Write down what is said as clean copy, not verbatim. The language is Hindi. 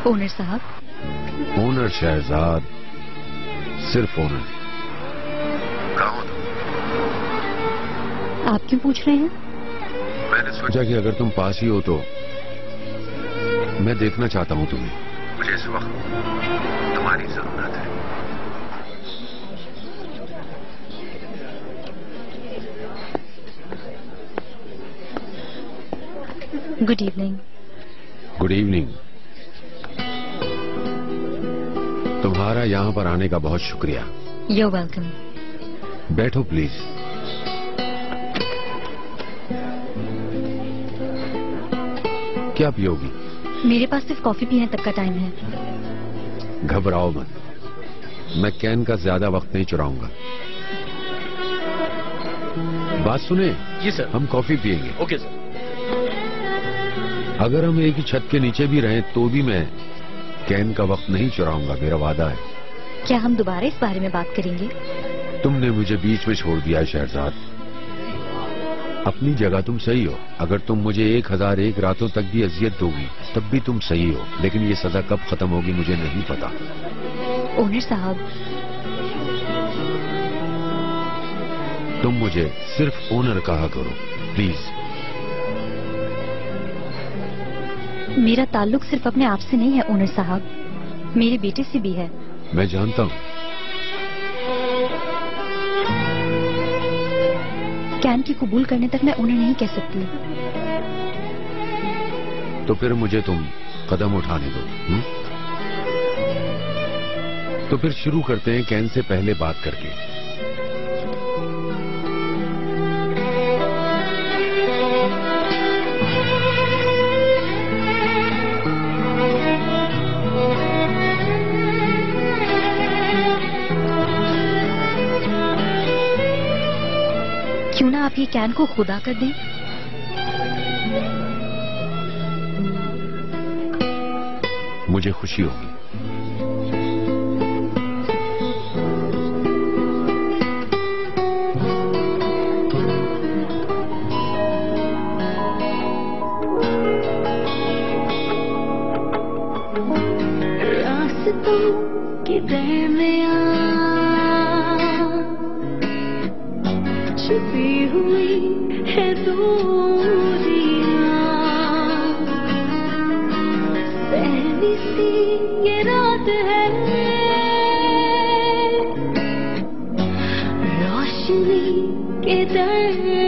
ओनर साहब। ओनर शहजाद, सिर्फ ओनर। कहाँ हो तुम? आप क्यों पूछ रहे हैं? मैंने सोचा कि अगर तुम पास ही हो तो मैं देखना चाहता हूँ तुम्हें। मुझे इस वक्त तुम्हारी जरूरत है। Good evening. Good evening. तुम्हारा यहाँ पर आने का बहुत शुक्रिया। You welcome. बैठो प्लीज। क्या पियोगी? मेरे पास सिर्फ कॉफी पीने तक का टाइम है। घबराओ मत, मैं कैन का ज्यादा वक्त नहीं चुराऊंगा। बात सुने। जी सर। हम कॉफी पियेंगे। Okay sir. अगर हम एक ही छत के नीचे भी रहें तो भी मैं कैन का वक्त नहीं चुराऊंगा, मेरा वादा है। क्या हम दोबारा इस बारे में बात करेंगे? तुमने मुझे बीच में छोड़ दिया है शहजाद। अपनी जगह तुम सही हो। अगर तुम मुझे 1001 रातों तक भी अजियत दोगी तब भी तुम सही हो, लेकिन ये सजा कब खत्म होगी मुझे नहीं पता। ओनर साहब, तुम मुझे सिर्फ ओनर कहा करो प्लीज। मेरा ताल्लुक सिर्फ अपने आप से नहीं है ओनर साहब, मेरे बेटे से भी है। मैं जानता हूँ। कैन की कबूल करने तक मैं ओनर नहीं कह सकती। तो फिर मुझे तुम कदम उठाने दो। तो फिर शुरू करते हैं कैन से पहले बात करके। क्यों ना आप ये कैन को खुदा कर दें? मुझे खुशी होगी। रास्तों के दरमियां छुपी हुई है दूरियां, पहली सी ये रात है, रोशनी के दर